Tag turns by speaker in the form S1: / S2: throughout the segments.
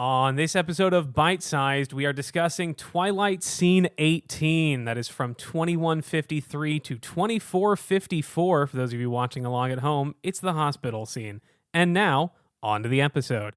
S1: On this episode of Bite Sized, we are discussing Twilight Scene 18. That is from 2153 to 2454. For those of you watching along at home, it's the hospital scene. And now, on to the episode.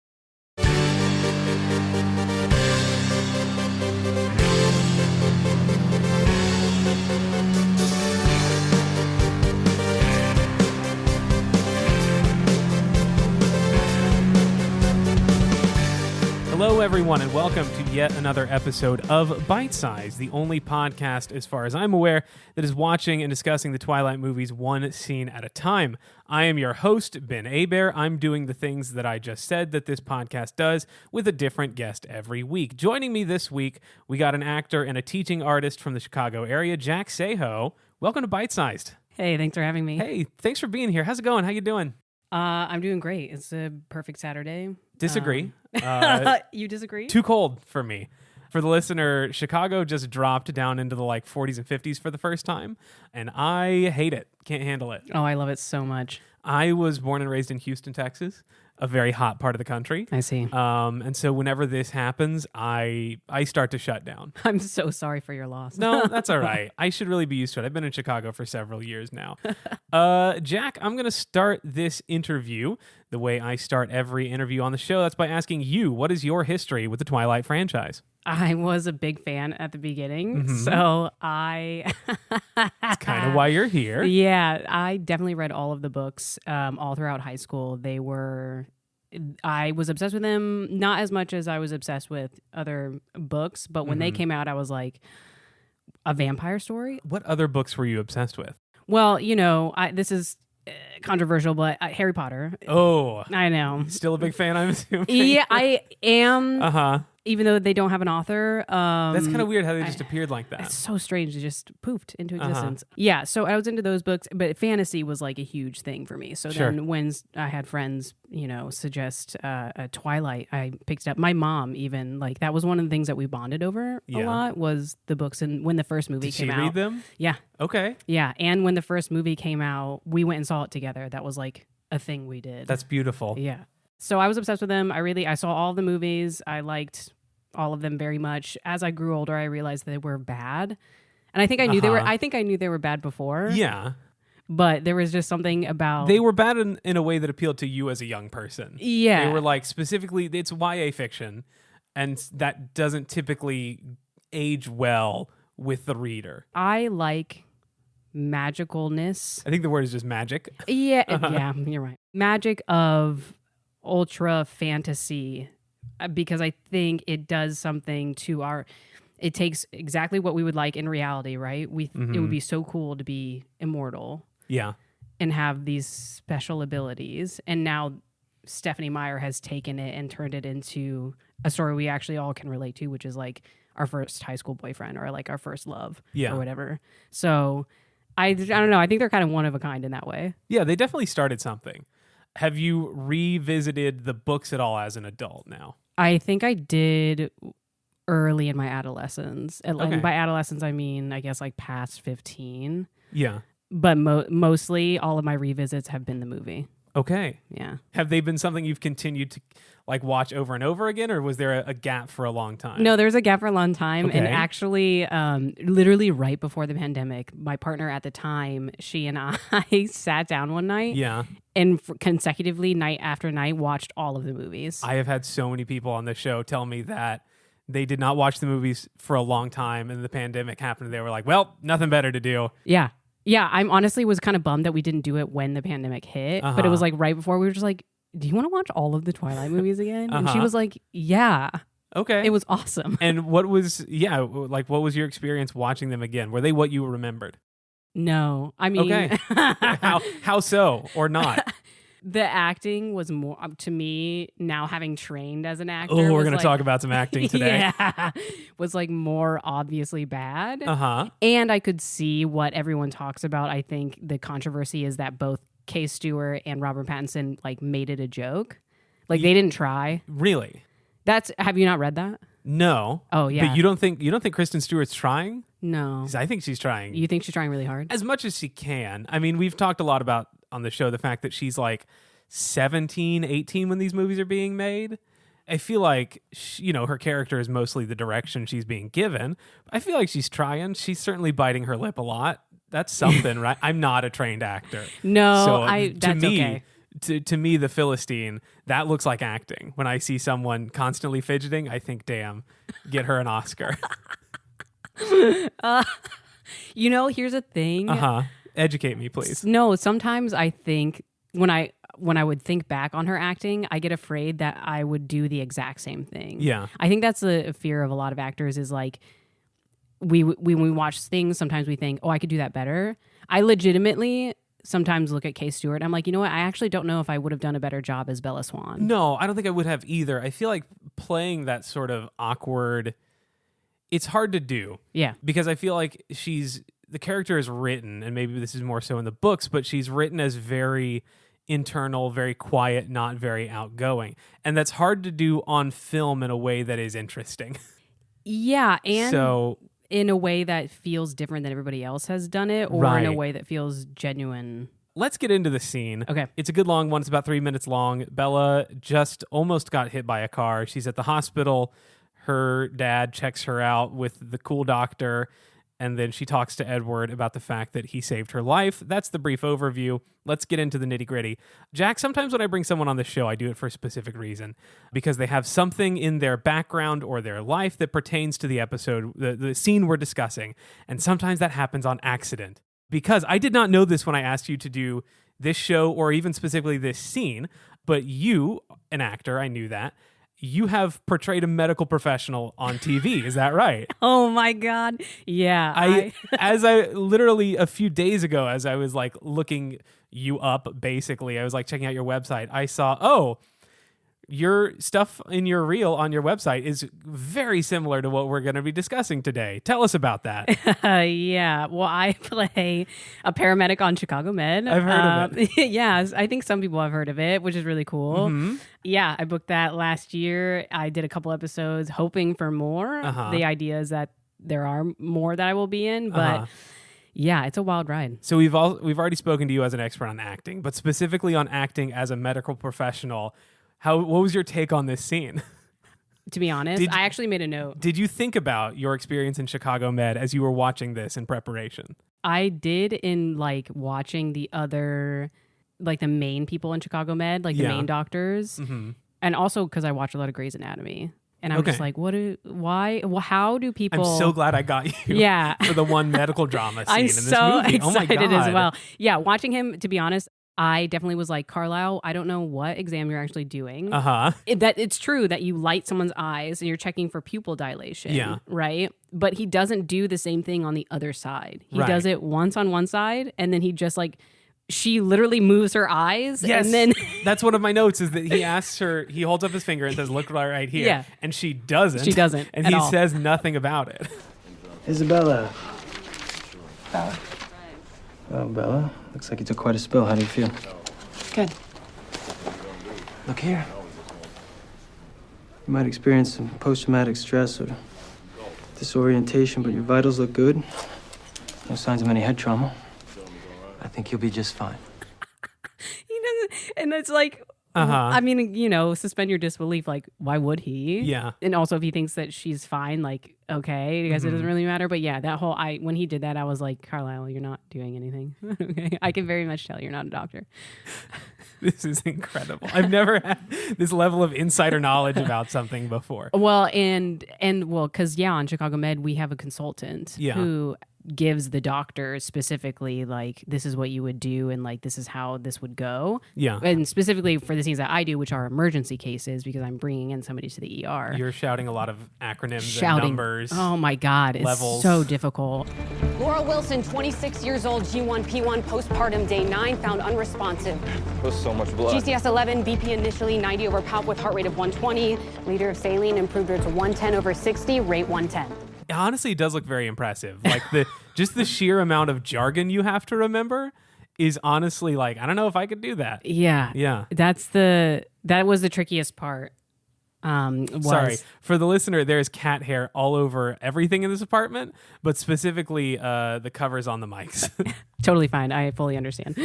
S1: Hello, everyone, and welcome to yet another episode of Bite Size, the only podcast, as far as I'm aware, that is watching and discussing the Twilight movies one scene at a time. I am your host, Ben Abair. I'm doing the things that I just said that this podcast does with a different guest every week. Joining me this week, we got an actor and a teaching artist from the Chicago area, Jack Seijo. Welcome to Bite Sized.
S2: Hey, thanks for having me.
S1: Hey, thanks for being here. How's it going? How you doing?
S2: I'm doing great. It's a perfect Saturday.
S1: Disagree.
S2: You disagree?
S1: Too cold for me. For the listener, Chicago just dropped down into the 40s and 50s for the first time, and I hate it. Can't handle it.
S2: Oh, I love it so much.
S1: I was born and raised in Houston, Texas, a very hot part of the country.
S2: I see.
S1: And so whenever this happens, I start to shut down.
S2: I'm so sorry for your loss.
S1: No, that's all right. I should really be used to it. I've been in Chicago for several years now. Jack, I'm going to start this interview the way I start every interview on the show. That's by asking you, what is your history with the Twilight franchise?
S2: I was a big fan at the beginning, so
S1: That's kind of why you're here.
S2: Yeah, I definitely read all of the books all throughout high school. I was obsessed with them, not as much as I was obsessed with other books, but when they came out, I was like, a vampire story?
S1: What other books were you obsessed with?
S2: Well, this is controversial, but Harry Potter.
S1: Oh.
S2: I know.
S1: Still a big fan, I'm assuming?
S2: Yeah, I am.
S1: Uh-huh.
S2: Even though they don't have an author.
S1: That's kind of weird how they just appeared like that.
S2: It's so strange. It just poofed into existence. Yeah, so I was into those books, but fantasy was like a huge thing for me. So then when I had friends, suggest a Twilight, I picked it up. My mom even, that was one of the things that we bonded over a lot was the books. And when the first movie came out.
S1: Did she read them?
S2: Yeah.
S1: Okay.
S2: Yeah, and when the first movie came out, we went and saw it together. That was like a thing we did.
S1: That's beautiful.
S2: Yeah. So I was obsessed with them. I saw all the movies. I liked all of them very much. As I grew older, I realized they were bad. And I think I knew they were bad before.
S1: Yeah.
S2: But there was just something about...
S1: They were bad in a way that appealed to you as a young person.
S2: Yeah.
S1: They were specifically, it's YA fiction, and that doesn't typically age well with the reader.
S2: I like magicalness.
S1: I think the word is just magic.
S2: Yeah, yeah, you're right. Magic of ultra fantasy, because I think it does something to it takes exactly what we would like in reality, right? It would be so cool to be immortal.
S1: Yeah.
S2: And have these special abilities. And now Stephanie Meyer has taken it and turned it into a story we actually all can relate to, which is our first high school boyfriend or our first love or whatever. So I don't know. I think they're kind of one of a kind in that way.
S1: Yeah, they definitely started something. Have you revisited the books at all as an adult now?
S2: I think I did early in my adolescence. And by adolescence, I mean, I guess past 15.
S1: Yeah.
S2: But mostly all of my revisits have been the movie.
S1: Okay.
S2: Yeah.
S1: Have they been something you've continued to watch over and over again, or was there a gap for a long time?
S2: No, there's a gap for a long time.
S1: Okay.
S2: And actually, literally right before the pandemic, my partner at the time, she and I sat down one night.
S1: Yeah.
S2: And consecutively, night after night, watched all of the movies.
S1: I have had so many people on the show tell me that they did not watch the movies for a long time, and the pandemic happened, and they were like, well, nothing better to do.
S2: Yeah. Yeah, I honestly was kind of bummed that we didn't do it when the pandemic hit, but it was right before. We were just do you want to watch all of the Twilight movies again? And she was like, yeah.
S1: Okay.
S2: It was awesome.
S1: And what was your experience watching them again? Were they what you remembered?
S2: No. I mean...
S1: Okay. How so? Or not?
S2: The acting was more, to me, now having trained as an actor.
S1: Oh, we're going to talk about some acting today.
S2: Yeah. Was more obviously bad.
S1: Uh-huh.
S2: And I could see what everyone talks about. I think the controversy is that both Kay Stewart and Robert Pattinson made it a joke. They didn't try.
S1: Really?
S2: Have you not read that?
S1: No.
S2: Oh, yeah.
S1: But you don't think Kristen Stewart's trying?
S2: No.
S1: 'Cause I think she's trying.
S2: You think she's trying really hard?
S1: As much as she can. I mean, we've talked a lot about on the show the fact that she's 17, 18 when these movies are being made. I feel like, her character is mostly the direction she's being given. I feel like she's trying. She's certainly biting her lip a lot. That's something, right? I'm not a trained actor.
S2: No,
S1: so
S2: that's okay.
S1: To me, the Philistine, that looks like acting. When I see someone constantly fidgeting, I think, damn, get her an Oscar.
S2: Here's a thing.
S1: Educate me, please.
S2: No, sometimes I think when I would think back on her acting, I get afraid that I would do the exact same thing.
S1: Yeah.
S2: I think that's the fear of a lot of actors is like, when we watch things, sometimes we think, oh, I could do that better. I legitimately sometimes look at Kay Stewart. I'm like, you know what? I actually don't know if I would have done a better job as Bella Swan.
S1: No, I don't think I would have either. I feel like playing that sort of awkward, it's hard to do.
S2: Yeah.
S1: Because I feel like the character is written, and maybe this is more so in the books, but she's written as very internal, very quiet, not very outgoing. And that's hard to do on film in a way that is interesting.
S2: Yeah, and
S1: so
S2: in a way that feels different than everybody else has done it, or in a way that feels genuine.
S1: Let's get into the scene.
S2: Okay.
S1: It's a good long one. It's about 3 minutes long. Bella just almost got hit by a car. She's at the hospital. Her dad checks her out with the cool doctor, and then she talks to Edward about the fact that he saved her life. That's the brief overview. Let's get into the nitty-gritty. Jack, sometimes when I bring someone on the show, I do it for a specific reason, because they have something in their background or their life that pertains to the episode, the scene we're discussing, and sometimes that happens on accident. Because I did not know this when I asked you to do this show or even specifically this scene, but you, an actor, I knew that, you have portrayed a medical professional on TV. Is that right?
S2: Oh my God. Yeah.
S1: As I literally a few days ago, as I was like looking you up, basically, I was like checking out your website. I saw, your stuff in your reel on your website is very similar to what we're going to be discussing today. Tell us about that.
S2: Yeah. Well, I play a paramedic on Chicago Med.
S1: I've heard of it.
S2: Yeah. I think some people have heard of it, which is really cool.
S1: Mm-hmm.
S2: Yeah. I booked that last year. I did a couple episodes hoping for more. The idea is that there are more that I will be in, but yeah, it's a wild ride.
S1: So we've already spoken to you as an expert on acting, but specifically on acting as a medical professional. What was your take on this scene?
S2: To be honest, I actually made a note.
S1: Did you think about your experience in Chicago Med as you were watching this in preparation?
S2: I did in watching the other, the main people in Chicago Med, the main doctors. Mm-hmm. And also because I watch a lot of Grey's Anatomy. And I'm just like, how do people...
S1: I'm so glad I got you for the one medical drama scene in this movie.
S2: I'm so excited
S1: oh my God.
S2: as well. Yeah, watching him, to be honest, I definitely was like, Carlisle, I don't know what exam you're actually doing. It's true that you light someone's eyes and you're checking for pupil dilation, right? But he doesn't do the same thing on the other side. He does it once on one side, and then he just she literally moves her eyes.
S1: Yes,
S2: and then
S1: that's one of my notes is that he asks her, he holds up his finger and says, look right here. Yeah. And she doesn't.
S2: She doesn't.
S1: And he says nothing about it.
S3: Isabella. Bella. Well, Bella, looks like you took quite a spill. How do you feel?
S4: Good.
S3: Look here. You might experience some post-traumatic stress or disorientation, but your vitals look good. No signs of any head trauma. I think you'll be just fine.
S2: He doesn't, and it's like, I mean, suspend your disbelief. Why would he?
S1: Yeah.
S2: And also, if he thinks that she's fine, okay, because it doesn't really matter. But yeah, that whole, when he did that, I was like, Carlisle, you're not doing anything. Okay, I can very much tell you're not a doctor.
S1: This is incredible. I've never had this level of insider knowledge about something before.
S2: Well, because on Chicago Med, we have a consultant who gives the doctor specifically this is what you would do and this is how this would go. Yeah. And specifically for the scenes that I do, which are emergency cases, because I'm bringing in somebody to the ER.
S1: You're shouting a lot of acronyms and numbers.
S2: Oh my God. It's levels. So difficult.
S5: Laura Wilson, 26 years old, G1P1, postpartum day 9, found unresponsive.
S6: There's so much blood.
S5: GCS 11, BP initially 90 over palp with heart rate of 120. Liter of saline improved her to 110 over 60, rate 110.
S1: Honestly, it does look very impressive. Just the sheer amount of jargon you have to remember is honestly I don't know if I could do that.
S2: Yeah.
S1: Yeah.
S2: That was the trickiest part.
S1: Sorry. For the listener, there's cat hair all over everything in this apartment, but specifically the covers on the mics.
S2: Totally fine. I fully understand.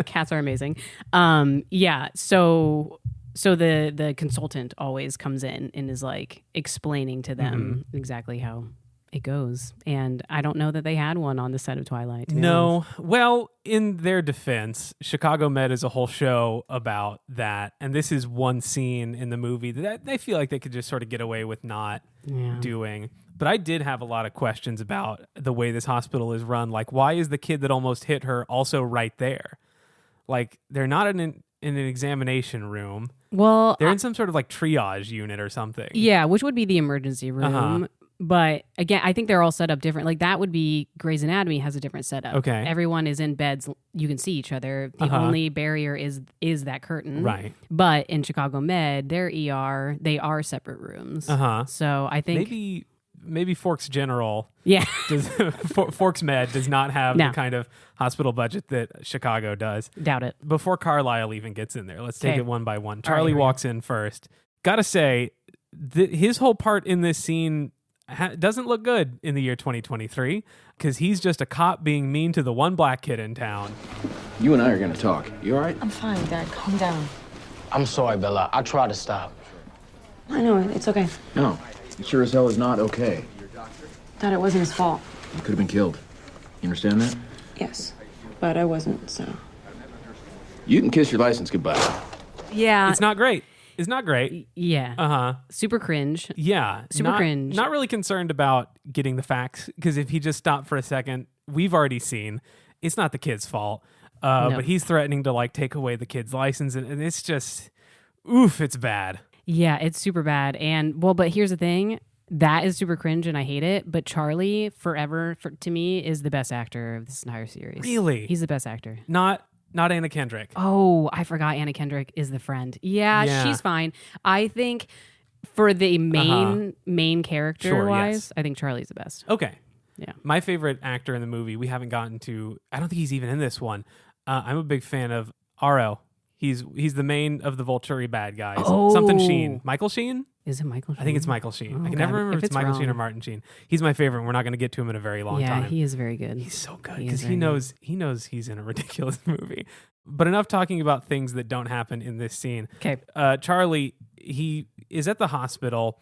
S2: Cats are amazing. Yeah. So So the consultant always comes in and is like explaining to them exactly how it goes. And I don't know that they had one on the set of Twilight.
S1: No. Well, in their defense, Chicago Med is a whole show about that. And this is one scene in the movie that they feel like they could just sort of get away with not doing. But I did have a lot of questions about the way this hospital is run. Like, why is the kid that almost hit her also right there? Like, they're not in an examination room.
S2: Well,
S1: they're in some sort of like triage unit or something.
S2: Yeah, which would be the emergency room. But again, I think they're all set up different. Like that would be Grey's Anatomy has a different setup.
S1: Okay.
S2: Everyone is in beds. You can see each other. The only barrier is that curtain.
S1: Right.
S2: But in Chicago Med, their ER, they are separate rooms. So I think
S1: maybe Forks General.
S2: Yeah.
S1: Forks Med does not have the kind of hospital budget that Chicago does.
S2: Doubt it.
S1: Before Carlisle even gets in there, let's take it one by one.
S2: All
S1: Charlie
S2: right,
S1: walks in first. Gotta say, his whole part in this scene doesn't look good in the year 2023 because he's just a cop being mean to the one black kid in town.
S4: You and I are going to talk. You all right?
S6: I'm fine, Dad. Calm down.
S7: I'm sorry, Bella. I tried to stop.
S5: I know, it's okay.
S4: No, it sure as hell is not okay.
S5: Dad, it wasn't his fault.
S4: You could have been killed. You understand that?
S5: Yes, but I wasn't, so.
S4: You can kiss your license goodbye.
S2: Yeah.
S1: It's not great. It's not great.
S2: Yeah. Super cringe.
S1: Yeah.
S2: Super cringe.
S1: Not really concerned about getting the facts because if he just stopped for a second, we've already seen it's not the kid's fault. But he's threatening to like take away the kid's license and it's just, it's bad.
S2: Yeah, it's super bad. And but here's the thing. That is super cringe and I hate it. But Charlie to me is the best actor of this entire series.
S1: Really?
S2: He's the best actor.
S1: Not Anna Kendrick.
S2: Oh, I forgot Anna Kendrick is the friend. Yeah, she's fine. I think for the main character wise, I think Charlie's the best.
S1: Okay.
S2: Yeah.
S1: My favorite actor in the movie, we haven't gotten to, I don't think he's even in this one. I'm a big fan of Aro. He's the main of the Volturi bad guys. Something Sheen. Michael Sheen?
S2: Is it Michael Sheen?
S1: I think it's Michael Sheen.
S2: Oh,
S1: I can never remember if it's Michael Sheen or
S2: wrong.
S1: Martin Sheen. He's my favorite. And we're not going to get to him in a very long time.
S2: Yeah, he is very good.
S1: He's so good because he knows he's in a ridiculous movie. But enough talking about things that don't happen in this scene.
S2: Okay.
S1: Charlie, he is at the hospital.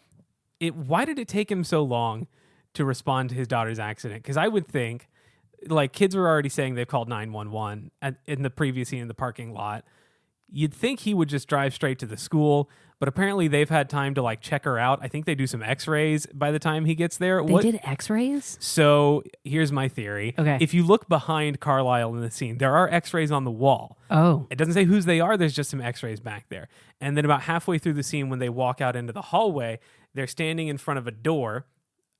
S1: Why did it take him so long to respond to his daughter's accident? Because I would think, like, kids were already saying they've called 911 in the previous scene in the parking lot. You'd think he would just drive straight to the school, but apparently they've had time to like check her out. I think they do some x-rays by the time he gets there.
S2: They did x-rays?
S1: So here's my theory.
S2: Okay.
S1: If you look behind Carlisle in the scene, there are x-rays on the wall.
S2: Oh.
S1: It doesn't say whose they are. There's just some x-rays back there. And then about halfway through the scene, when they walk out into the hallway, they're standing in front of a door.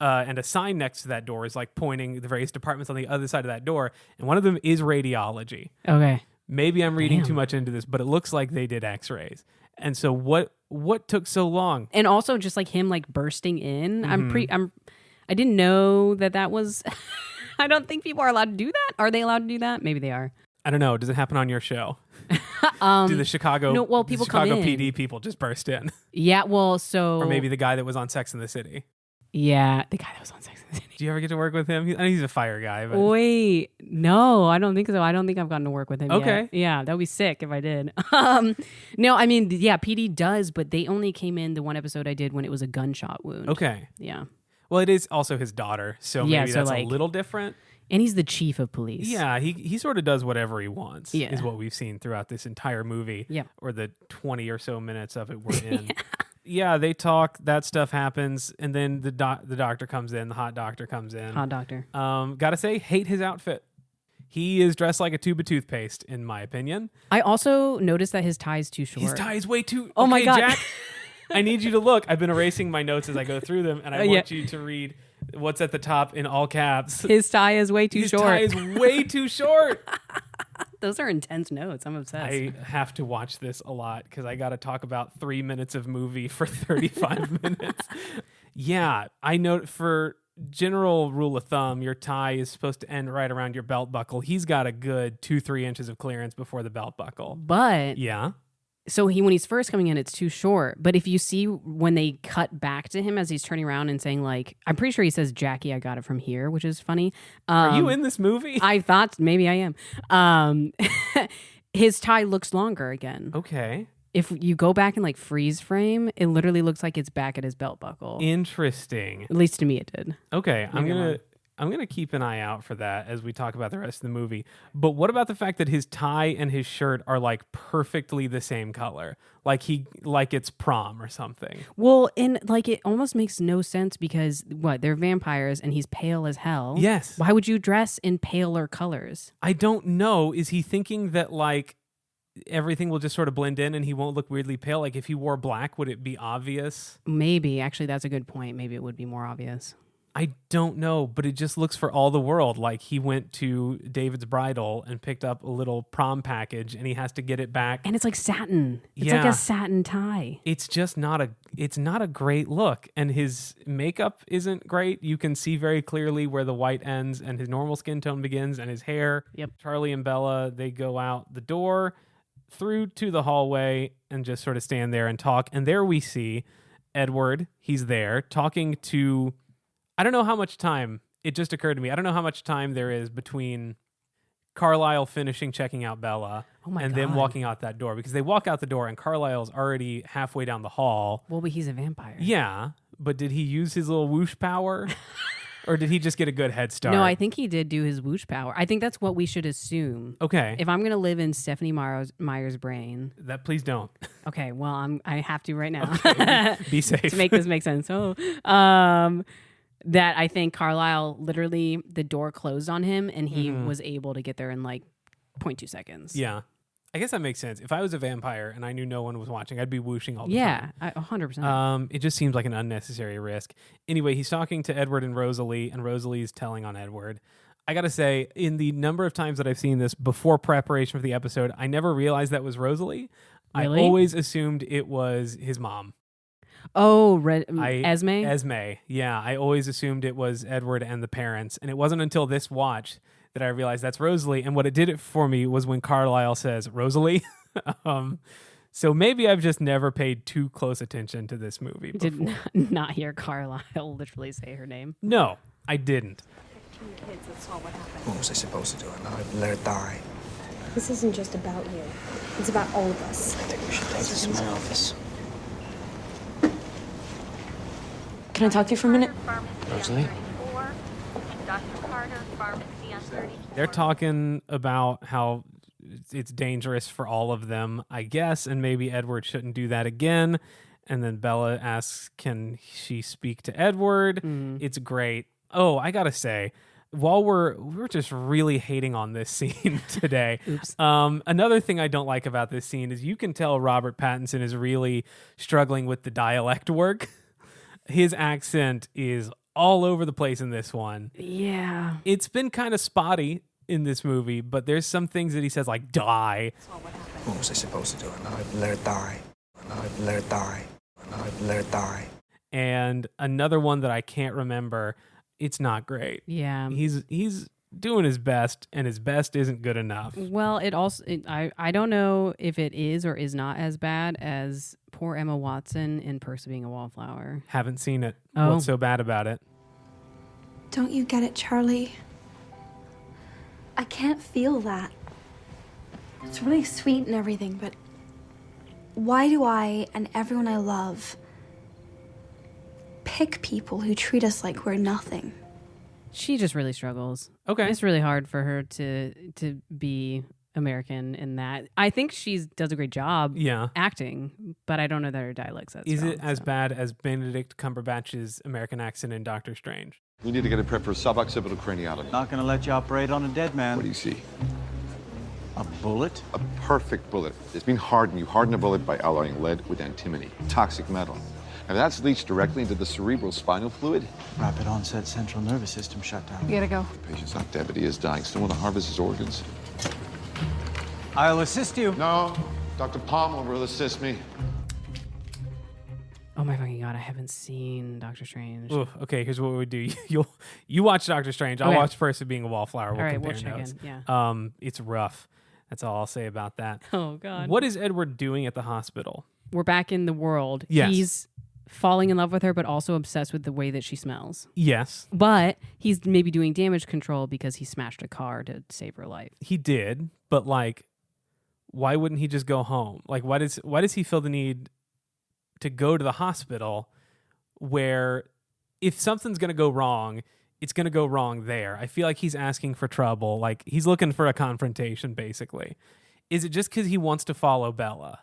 S1: And a sign next to that door is like pointing the various departments on the other side of that door. And one of them is radiology.
S2: Okay.
S1: Maybe I'm reading too much into this, but it looks like they did x-rays. And so what took so long?
S2: And also just like him like bursting in. I didn't know that was I don't think people are allowed to do that. Are they allowed to do that? Maybe they are.
S1: I don't know. Does it happen on your show? Do the Chicago
S2: people
S1: Chicago
S2: come in.
S1: PD people just burst in?
S2: Yeah, well, so
S1: Or maybe the guy that was on Sex and the City.
S2: Yeah, the guy that was on Sex and the City.
S1: Do you ever get to work with him? I know he's a fire guy. But...
S2: Wait, no, I don't think so. I don't think I've gotten to work with him
S1: Okay.
S2: yet. Yeah, that would be sick if I did. No, I mean, yeah, PD does, but they only came in the one episode I did when it was a gunshot wound.
S1: Okay.
S2: Yeah.
S1: Well, it is also his daughter, so maybe that's a little different.
S2: And he's the chief of police.
S1: Yeah, he sort of does whatever he wants,
S2: Yeah.
S1: is what we've seen throughout this entire movie, or the 20 or so minutes of it we're in. Yeah, they talk, that stuff happens, and then the doctor comes in, the hot doctor comes in.
S2: Hot doctor.
S1: Gotta say, hate his outfit. He is dressed like a tube of toothpaste, in my opinion.
S2: I also noticed that his tie is too short.
S1: His tie is way too...
S2: Oh my God.
S1: Jack, I need you to look. I've been erasing my notes as I go through them, and I want you to read what's at the top in all caps.
S2: His tie is way too short.
S1: His tie is way too short.
S2: Those are intense notes. I'm obsessed.
S1: I have to watch this a lot because I got to talk about 3 minutes of movie for 35 minutes. Yeah, I know for general rule of thumb, your tie is supposed to end right around your belt buckle. He's got a good 2-3 inches of clearance before the belt buckle.
S2: But
S1: yeah.
S2: So when he's first coming in, it's too short. But if you see when they cut back to him as he's turning around and saying like, I'm pretty sure he says, Jackie, I got it from here, which is funny.
S1: Are you in this movie?
S2: I thought maybe I am. His tie looks longer again.
S1: Okay.
S2: if you go back and like freeze frame, it literally looks like it's back at his belt buckle.
S1: Interesting.
S2: At least to me, it did.
S1: Okay, I'm gonna keep an eye out for that as we talk about the rest of the movie. But what about the fact that his tie and his shirt are like perfectly the same color, like it's prom or something?
S2: Well, and like it almost makes no sense because they're vampires and he's pale as hell.
S1: Yes.
S2: Why would you dress in paler colors?
S1: I don't know. Is he thinking that like everything will just sort of blend in and he won't look weirdly pale? Like if he wore black, would it be obvious?
S2: Maybe. Actually, that's a good point. Maybe it would be more obvious.
S1: I don't know, but it just looks for all the world like he went to David's Bridal and picked up a little prom package and he has to get it back.
S2: And it's like satin. It's like a satin tie.
S1: It's just not a great look. And his makeup isn't great. You can see very clearly where the white ends and his normal skin tone begins and his hair.
S2: Yep.
S1: Charlie and Bella, they go out the door through to the hallway and just sort of stand there and talk. And there we see Edward. He's there talking to... I don't know how much time, it just occurred to me, I don't know how much time there is between Carlisle finishing checking out Bella and them walking out that door, because they walk out the door and Carlisle's already halfway down the hall.
S2: Well, but he's a vampire.
S1: Yeah, but did he use his little whoosh power? Or did he just get a good head start?
S2: No, I think he did do his whoosh power. I think that's what we should assume.
S1: Okay.
S2: If I'm going to live in Stephanie Meyer's brain.
S1: That please don't.
S2: Okay, well, I have to right now.
S1: Okay. Be safe.
S2: To make this make sense. That I think Carlisle, literally, the door closed on him and he was able to get there in like 0.2 seconds.
S1: Yeah. I guess that makes sense. If I was a vampire and I knew no one was watching, I'd be whooshing all the time.
S2: Yeah, 100%.
S1: It just seems like an unnecessary risk. Anyway, he's talking to Edward and Rosalie's telling on Edward. I gotta say, in the number of times that I've seen this before preparation for the episode, I never realized that was Rosalie.
S2: Really?
S1: I always assumed it was his mom.
S2: Oh, Esme?
S1: Esme, yeah. I always assumed it was Edward and the parents. And it wasn't until this watch that I realized that's Rosalie. And what it did it for me was when Carlisle says, Rosalie. So maybe I've just never paid too close attention to this movie before.
S2: Did not hear Carlisle literally say her name?
S1: No, I didn't.
S6: 15 kids that saw what happened.
S8: What was I supposed to do? Let her die?
S6: This isn't just about you. It's about all of us.
S8: I think we should take this to my office.
S6: Can I talk to you for a minute?
S8: Rosalie?
S1: They're talking about how it's dangerous for all of them, I guess, and maybe Edward shouldn't do that again. And then Bella asks, can she speak to Edward? It's great. Oh, I gotta say, while we're just really hating on this scene today.
S2: Oops.
S1: Another thing I don't like about this scene is you can tell Robert Pattinson is really struggling with the dialect work. His accent is all over the place in this one.
S2: Yeah.
S1: It's been kind of spotty in this movie, but there's some things that he says like die.
S8: What was I supposed to do? Let her die. Let her die. Let her die.
S1: And another one that I can't remember, it's not great.
S2: Yeah.
S1: He's doing his best, and his best isn't good enough.
S2: Well, I don't know if it is or is not as bad as poor Emma Watson in Perks of Being a Wallflower.
S1: Haven't seen it.
S2: Oh.
S1: What's so bad about it?
S9: Don't you get it, Charlie? I can't feel that. It's really sweet and everything, but why do I and everyone I love pick people who treat us like we're nothing?
S2: She just really struggles.
S1: Okay.
S2: It's really hard for her to be American in that. I think she does a great job acting, but I don't know that her dialect's that
S1: Is
S2: strong,
S1: it as bad as Benedict Cumberbatch's American accent in Doctor Strange?
S10: We need to get it prepped for suboccipital craniotomy.
S11: Not gonna let you operate on a dead man.
S10: What do you see?
S11: A bullet?
S10: A perfect bullet. It's been hardened. You harden a bullet by alloying lead with antimony, toxic metal. If that's leached directly into the cerebral spinal fluid.
S11: Rapid onset central nervous system shutdown.
S6: You gotta go.
S10: The patient's not dead, but he is dying. Still want to harvest his organs.
S11: I'll assist you.
S10: No, Dr. Palmer will assist me.
S2: Oh my fucking god, I haven't seen Doctor Strange.
S1: Oof, okay, here's what we do. You watch Doctor Strange. I'll watch Perks of Being a Wallflower. We'll compare
S2: we'll check
S1: notes.
S2: in. Yeah.
S1: It's rough. That's all I'll say about that.
S2: Oh god.
S1: What is Edward doing at the hospital?
S2: We're back in the world.
S1: Yes.
S2: He's falling in love with her, but also obsessed with the way that she smells.
S1: Yes.
S2: But he's maybe doing damage control because he smashed a car to save her life.
S1: He did, but like, why wouldn't he just go home? Like, why does he feel the need to go to the hospital where if something's going to go wrong, it's going to go wrong there? I feel like he's asking for trouble. Like, he's looking for a confrontation, basically. Is it just because he wants to follow Bella?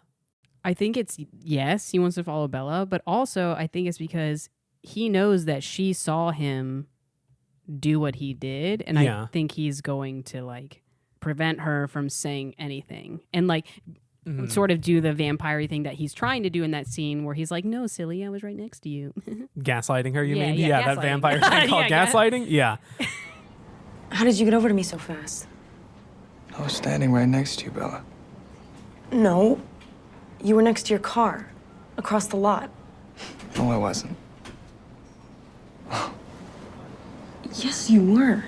S2: I think it's, yes, he wants to follow Bella, but also I think it's because he knows that she saw him do what he did, and I think he's going to, like, prevent her from saying anything. And, like, sort of do the vampire thing that he's trying to do in that scene where he's like, no, silly, I was right next to you.
S1: Gaslighting her, you mean?
S2: Yeah,
S1: that vampire thing called gaslighting? Yeah.
S6: How did you get over to me so fast?
S8: I was standing right next to you, Bella.
S6: No. You were next to your car. Across the lot.
S8: No, I wasn't.
S6: Yes, you were.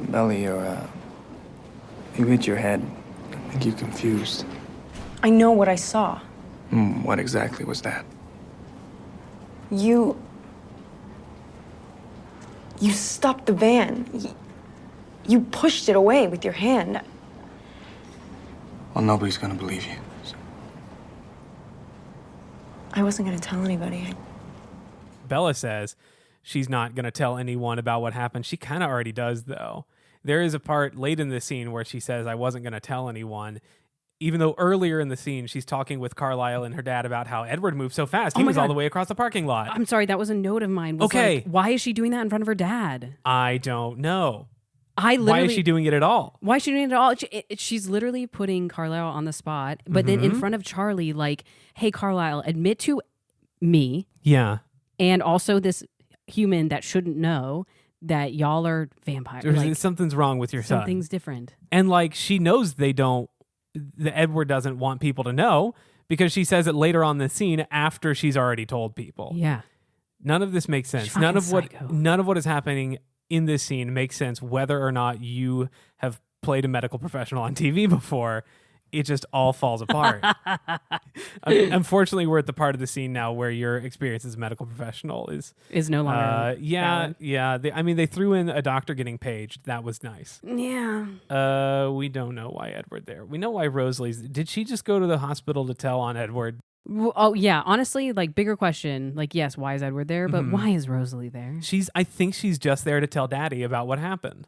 S8: Bella, you hit your head. I think you're confused.
S6: I know what I saw.
S8: What exactly was that?
S6: You stopped the van. You pushed it away with your hand.
S8: Well, nobody's gonna believe you. So.
S6: I wasn't gonna tell anybody.
S1: Bella says she's not going to tell anyone about what happened. She kind of already does, though. There is a part late in the scene where she says, I wasn't going to tell anyone, even though earlier in the scene she's talking with Carlisle and her dad about how Edward moved so fast. He was all the way across the parking lot.
S2: I'm sorry, that was a note of mine.
S1: Okay.
S2: Like, why is she doing that in front of her dad?
S1: I don't know.
S2: Why
S1: is she doing it at all?
S2: Why is she doing it at all? She's literally putting Carlisle on the spot, but then in front of Charlie, like, hey, Carlisle, admit to me.
S1: Yeah.
S2: And also this human that shouldn't know that y'all are vampires.
S1: Something's wrong with your son.
S2: Something's different.
S1: And, like, she knows that Edward doesn't want people to know because she says it later on in the scene after she's already told people.
S2: Yeah.
S1: None of this makes sense. None of what is happening in this scene makes sense whether or not you have played a medical professional on TV before. It just all falls apart. Unfortunately, we're at the part of the scene now where your experience as a medical professional is
S2: no longer
S1: valid. Yeah. They threw in a doctor getting paged. That was nice.
S2: Yeah.
S1: We don't know why Edward there. We know why Rosalie's. Did she just go to the hospital to tell on Edward?
S2: Oh, yeah. Honestly, like, bigger question. Like, yes, why is Edward there? But why is Rosalie there?
S1: I think she's just there to tell Daddy about what happened.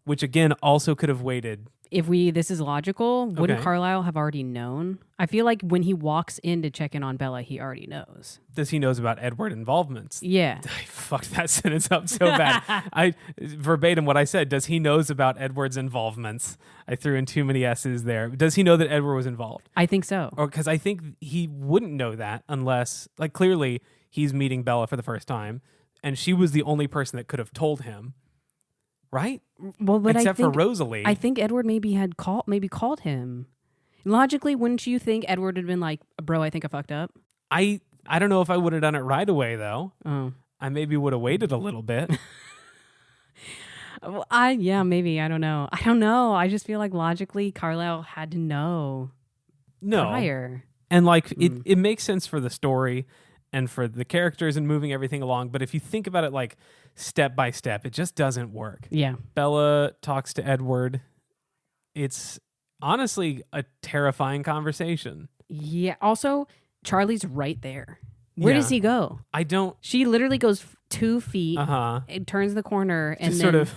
S1: Which, again, also could have waited.
S2: If this is logical, wouldn't Carlisle have already known? I feel like when he walks in to check in on Bella, he already knows.
S1: Does he knows about Edward involvements?
S2: Yeah.
S1: I fucked that sentence up so bad. Verbatim what I said. Does he knows about Edward's involvements? I threw in too many S's there. Does he know that Edward was involved?
S2: I think so.
S1: Or because I think he wouldn't know that unless, like, clearly he's meeting Bella for the first time, and she was the only person that could have told him. Right?
S2: Well, but
S1: except for Rosalie.
S2: I think Edward maybe called him. Logically, wouldn't you think Edward had been like, bro, I think I fucked up?
S1: I don't know if I would have done it right away, though.
S2: Oh.
S1: I maybe would have waited a little bit.
S2: Maybe. I don't know. I just feel like logically Carlisle had to know prior.
S1: And, like, it makes sense for the story and for the characters and moving everything along. But if you think about it, like, step by step, it just doesn't work.
S2: Yeah.
S1: Bella talks to Edward. It's honestly a terrifying conversation.
S2: Yeah. Also, Charlie's right there. Where does he go?
S1: She
S2: literally goes 2 feet and turns the corner and
S1: just
S2: then
S1: sort of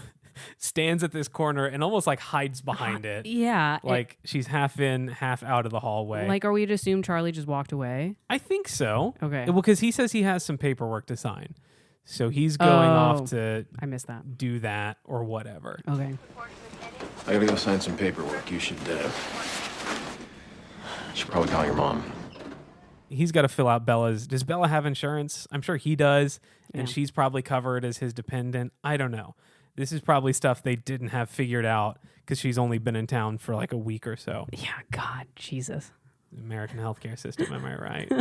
S1: stands at this corner and almost like hides behind it.
S2: Yeah.
S1: Like she's half in, half out of the hallway.
S2: Like, are we to assume Charlie just walked away?
S1: I think so.
S2: Okay.
S1: Well, because he says he has some paperwork to sign. So he's going off to
S2: I missed that.
S1: Do that or whatever.
S2: Okay.
S4: I gotta go sign some paperwork. You should probably call your mom.
S1: He's got to fill out Bella's. Does Bella have insurance? I'm sure he does. And she's probably covered as his dependent. I don't know. This is probably stuff they didn't have figured out because she's only been in town for like a week or so.
S2: Yeah, God, Jesus.
S1: American healthcare system, am I right?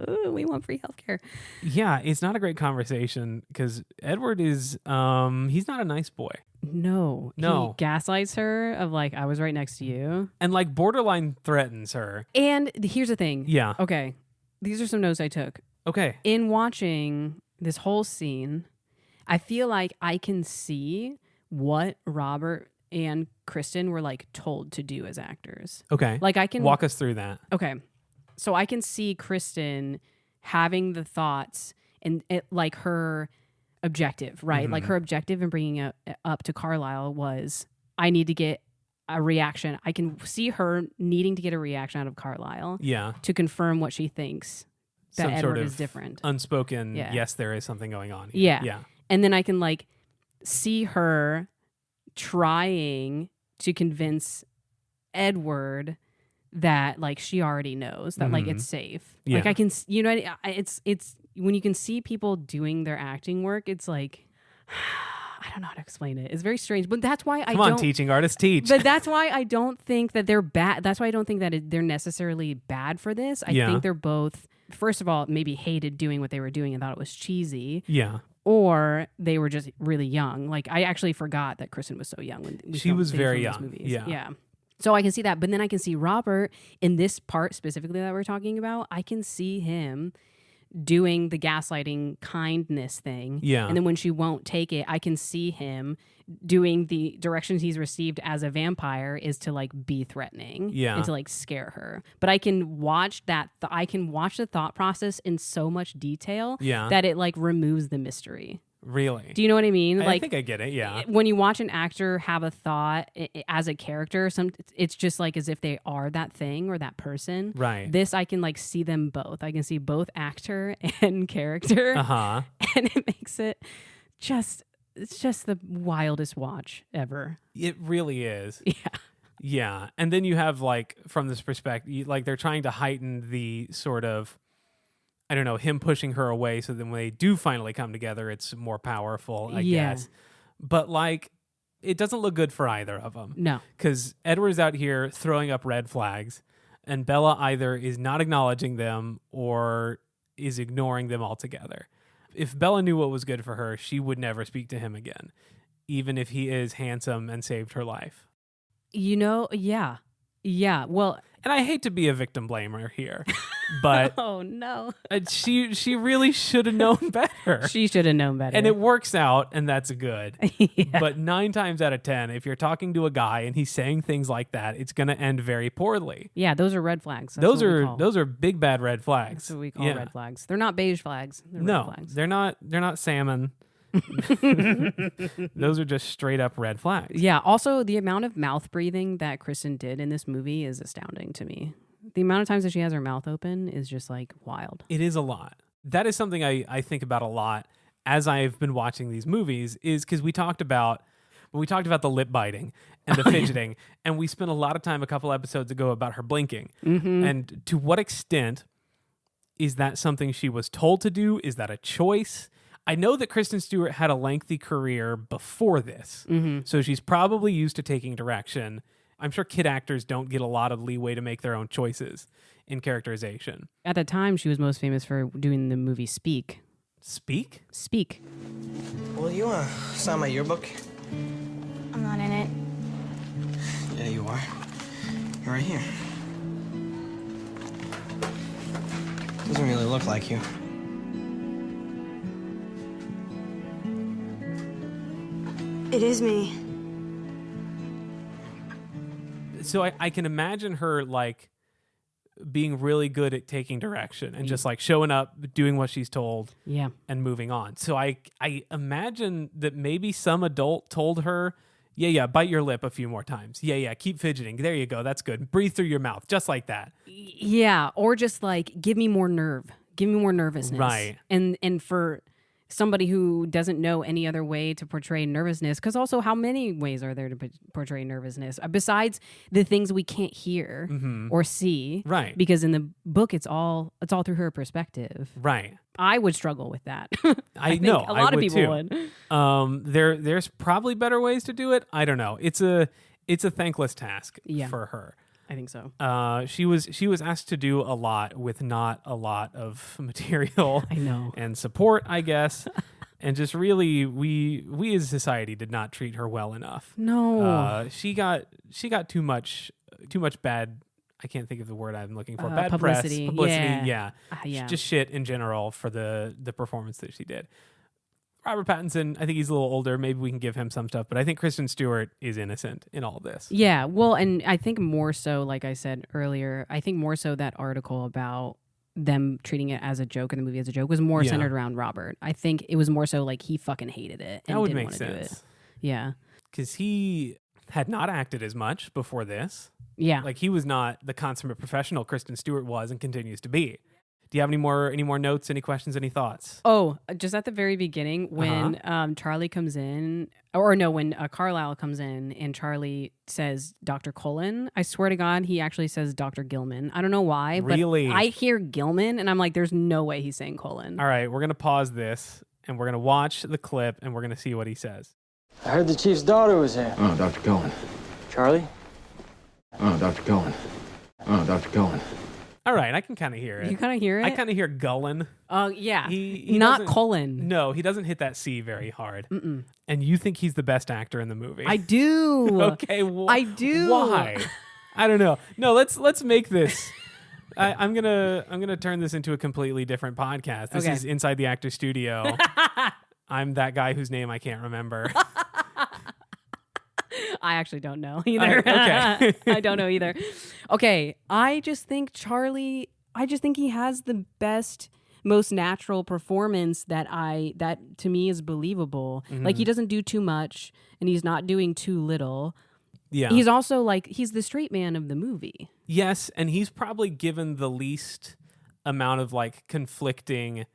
S2: Ooh, we want free healthcare.
S1: Yeah, it's not a great conversation because Edward is, he's not a nice boy.
S2: No. He gaslights her of like, I was right next to you.
S1: And like borderline threatens her.
S2: And here's the thing.
S1: Yeah.
S2: Okay. These are some notes I took.
S1: Okay.
S2: In watching this whole scene, I feel like I can see what Robert and Kristen were like told to do as actors.
S1: Okay.
S2: Like I can
S1: walk us through that.
S2: Okay. So I can see Kristen having the thoughts and it, like her objective, right? Like her objective in bringing it up to Carlisle was, I need to get a reaction. I can see her needing to get a reaction out of Carlisle.
S1: Yeah.
S2: To confirm what she thinks that
S1: Some
S2: Edward
S1: sort of
S2: is different.
S1: Unspoken, yes, there is something going on here.
S2: Yeah.
S1: Yeah.
S2: And then I can like see her trying to convince Edward that like she already knows that like it's safe.
S1: Yeah.
S2: Like I can, you know, it's when you can see people doing their acting work, it's like, I don't know how to explain it. It's very strange, but that's why
S1: Come on, teaching artists, teach.
S2: But that's why I don't think that they're bad. That's why I don't think that they're necessarily bad for this. I think they're both, first of all, maybe hated doing what they were doing and thought it was cheesy.
S1: Yeah.
S2: Or they were just really young. Like I actually forgot that Kristen was so young when
S1: she was very young.
S2: Movies.
S1: Yeah.
S2: Yeah. So I can see that, but then I can see Robert in this part specifically that we're talking about. I can see him doing the gaslighting kindness thing.
S1: Yeah.
S2: And then when she won't take it, I can see him doing the directions he's received as a vampire is to like be threatening.
S1: Yeah.
S2: And to like scare her. But I can watch that. I can watch the thought process in so much detail that it like removes the mystery.
S1: Really?
S2: Do you know what I mean?
S1: I think I get it, yeah.
S2: When you watch an actor have a thought as a character, it's just like as if they are that thing or that person.
S1: Right.
S2: This, I can like see them both. I can see both actor and character.
S1: Uh-huh.
S2: And it makes it it's just the wildest watch ever.
S1: It really is.
S2: Yeah.
S1: Yeah. And then you have like, from this perspective, like they're trying to heighten the sort of, I don't know, him pushing her away so then when they do finally come together, it's more powerful, I guess. But like, it doesn't look good for either of them.
S2: No.
S1: Because Edward's out here throwing up red flags, and Bella either is not acknowledging them or is ignoring them altogether. If Bella knew what was good for her, she would never speak to him again, even if he is handsome and saved her life.
S2: You know, yeah. Yeah, well...
S1: And I hate to be a victim blamer here, but...
S2: oh, no.
S1: She really should have known better.
S2: She should have known better.
S1: And it works out, and that's good.
S2: Yeah.
S1: But 9 times out of 10, if you're talking to a guy and he's saying things like that, it's going to end very poorly.
S2: Yeah, those are red flags.
S1: Those are big bad red flags.
S2: That's what we call red flags. They're not beige flags. They're red flags.
S1: They're not salmon. Those are just straight up red flags.
S2: Yeah. Also, the amount of mouth breathing that Kristen did in this movie is astounding to me. The amount of times that she has her mouth open is just like wild.
S1: It is a lot. That is something I think about a lot as I've been watching these movies, is because we talked about the lip biting and the fidgeting, and we spent a lot of time a couple episodes ago about her blinking. And to what extent is that something she was told to do? Is that a choice? I know that Kristen Stewart had a lengthy career before this, so she's probably used to taking direction. I'm sure kid actors don't get a lot of leeway to make their own choices in characterization.
S2: At the time, she was most famous for doing the movie Speak.
S1: Speak?
S2: Speak.
S8: Will you sign my yearbook?
S6: I'm not in it.
S8: Yeah, you are. You're right here. Doesn't really look like you.
S6: It is me.
S1: So I can imagine her like being really good at taking direction and just like showing up, doing what she's told, and moving on. So I imagine that maybe some adult told her, bite your lip a few more times. Keep fidgeting. There you go. That's good. Breathe through your mouth, just like that.
S2: Yeah, or just like give me more nerve. Give me more nervousness.
S1: Right.
S2: And for somebody who doesn't know any other way to portray nervousness, because also how many ways are there to portray nervousness besides the things we can't hear or see?
S1: Right.
S2: Because in the book, it's all through her perspective.
S1: Right.
S2: I would struggle with that.
S1: I know.
S2: A lot of people
S1: too.
S2: would.
S1: There's probably better ways to do it. I don't know. It's a thankless task for her.
S2: I think so.
S1: She was asked to do a lot with not a lot of material.
S2: I know.
S1: And support, I guess. And just really, we as a society did not treat her well enough.
S2: No.
S1: She got too much bad. I can't think of the word I'm looking for. Bad
S2: publicity.
S1: Press, publicity.
S2: Yeah.
S1: Just shit in general for the performance that she did. Robert Pattinson, I think he's a little older. Maybe we can give him some stuff, but I think Kristen Stewart is innocent in all this.
S2: Yeah, well, and I think more so, like I said earlier, I think more so that article about them treating it as a joke and the movie as a joke was more centered around Robert. I think it was more so like he fucking hated it and
S1: that would
S2: didn't
S1: make
S2: want to do it.
S1: sense.
S2: Yeah.
S1: Because he had not acted as much before this.
S2: Yeah.
S1: Like he was not the consummate professional Kristen Stewart was and continues to be. Do you have any more notes, any questions, any thoughts?
S2: Oh, just at the very beginning when Charlie comes in, or no, when Carlisle comes in and Charlie says Dr. Cullen, I swear to God, he actually says Dr. Gilman. I don't know why,
S1: Really?
S2: but I hear Gilman and I'm like, there's no way he's saying Cullen.
S1: All right, we're going to pause this and we're going to watch the clip and we're going to see what he says.
S3: I heard the chief's daughter was here.
S4: Oh, Dr. Cohen.
S3: Charlie?
S4: Oh, Dr. Cohen. Oh, Dr. Cohen.
S1: All right, I can kind of hear it.
S2: You kind of hear it?
S1: I kind of hear Gullen.
S2: Oh, yeah.
S1: He
S2: not
S1: doesn't-
S2: Cullen.
S1: No, he doesn't hit that C very hard. And you think he's the best actor in the movie.
S2: I do.
S1: Okay,
S2: I do.
S1: Why? I don't know. No, let's make this. I'm gonna turn this into a completely different podcast. This is Inside the Actor Studio. I'm that guy whose name I can't remember.
S2: I actually don't know either.
S1: Okay.
S2: I don't know either. Okay, I just think Charlie, he has the best, most natural performance that to me is believable. Like he doesn't do too much and he's not doing too little.
S1: Yeah.
S2: He's also like, he's the straight man of the movie.
S1: Yes, and he's probably given the least amount of like conflicting.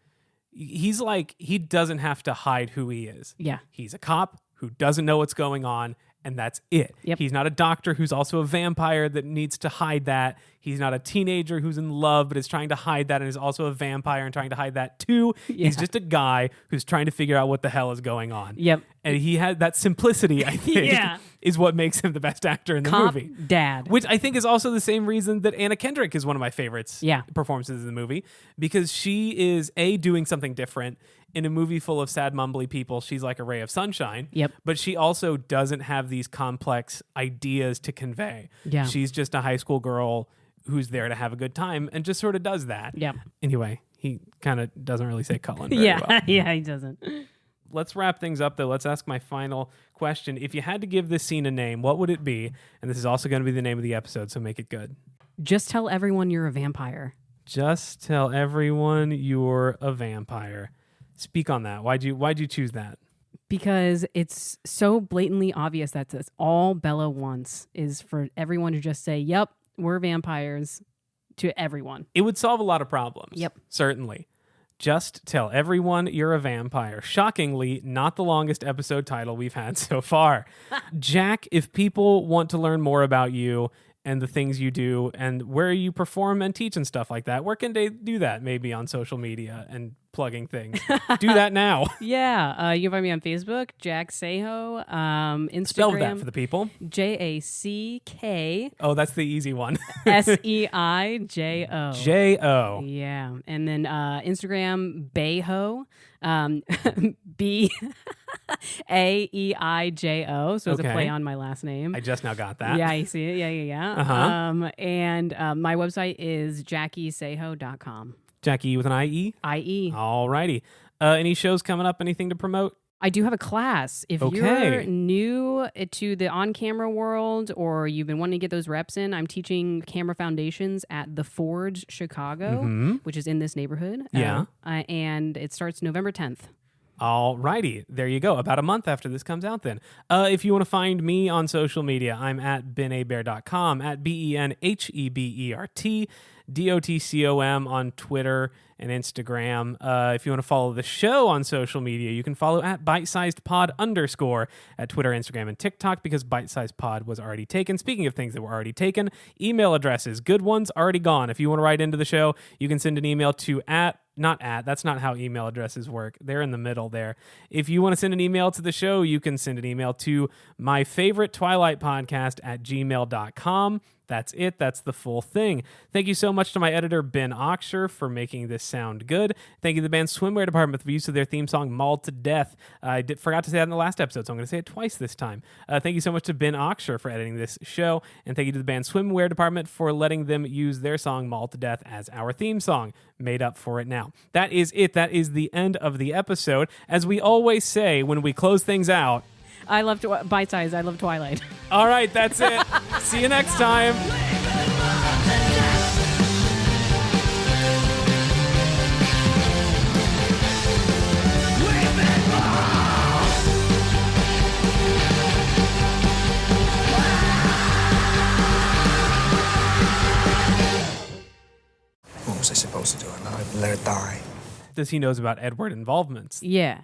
S1: He's like, he doesn't have to hide who he is.
S2: Yeah.
S1: He's a cop who doesn't know what's going on, and that's it.
S2: Yep.
S1: He's not a doctor who's also a vampire that needs to hide that. He's not a teenager who's in love but is trying to hide that and is also a vampire and trying to hide that too. Yeah. He's just a guy who's trying to figure out what the hell is going on.
S2: Yep.
S1: And he had that simplicity, I think, is what makes him the best actor in the movie.
S2: Dad.
S1: Which I think is also the same reason that Anna Kendrick is one of my favorites performances in the movie, because she is doing something different. In a movie full of sad, mumbly people, she's like a ray of sunshine.
S2: Yep.
S1: But she also doesn't have these complex ideas to convey.
S2: Yeah.
S1: She's just a high school girl who's there to have a good time and just sort of does that.
S2: Yep.
S1: Anyway, he kind of doesn't really say Cullen very well.
S2: Yeah, he doesn't.
S1: Let's wrap things up, though. Let's ask my final question. If you had to give this scene a name, what would it be? And this is also going to be the name of the episode, so make it good.
S2: Just tell everyone you're a vampire.
S1: Just tell everyone you're a vampire. Speak on that. Why'd you choose that?
S2: Because it's so blatantly obvious that that's all Bella wants is for everyone to just say, yep, we're vampires, to everyone.
S1: It would solve a lot of problems.
S2: Yep.
S1: Certainly. Just tell everyone you're a vampire. Shockingly, not the longest episode title we've had so far. Jack, if people want to learn more about you and the things you do and where you perform and teach and stuff like that, where can they do that? Maybe on social media and plugging things. Do that now.
S2: Yeah. You can find me on Facebook, Jack Seijo. Instagram.
S1: Spell that for the people.
S2: JACK.
S1: Oh, that's the easy one.
S2: SEIJO.
S1: JO.
S2: Yeah. And then Instagram, Bayho. BAEIJO. So it's a play on my last name.
S1: I just now got that.
S2: Yeah, you see it. Yeah.
S1: Uh-huh.
S2: And my website is jackieseijo.com.
S1: Jackie with an IE?
S2: IE.
S1: All righty. Any shows coming up? Anything to promote?
S2: I do have a class. If you're new to the on-camera world or you've been wanting to get those reps in, I'm teaching camera foundations at The Forge, Chicago, which is in this neighborhood.
S1: Yeah.
S2: And it starts November 10th.
S1: All righty. There you go. About a month after this comes out then. If you want to find me on social media, I'm at benabear.com, at BENHEBERT. DOTCOM on Twitter and Instagram. If you want to follow the show on social media, you can follow at bitesizedpod_ at Twitter, Instagram, and TikTok, because bitesizedpod was already taken. Speaking of things that were already taken, email addresses, good ones, already gone. If you want to write into the show, you can send an email to that's not how email addresses work. They're in the middle there. If you want to send an email to the show, you can send an email to my favorite Twilight podcast at gmail.com. That's it. That's the full thing. Thank you so much to my editor, Ben Oxher, for making this sound good. Thank you to the band's swimwear department for the use of their theme song, Mauled to Death. I forgot to say that in the last episode, so I'm going to say it twice this time. Thank you so much to Ben Oxher for editing this show, and thank you to the band's swimwear department for letting them use their song, Mauled to Death, as our theme song. Made up for it now. That is it. That is the end of the episode. As we always say when we close things out,
S2: I love Bite Size. I love Twilight.
S1: All right, that's it. See you next time.
S8: What was I supposed to do? I let her die.
S1: Does he knows about Edward involvements?
S2: Yeah.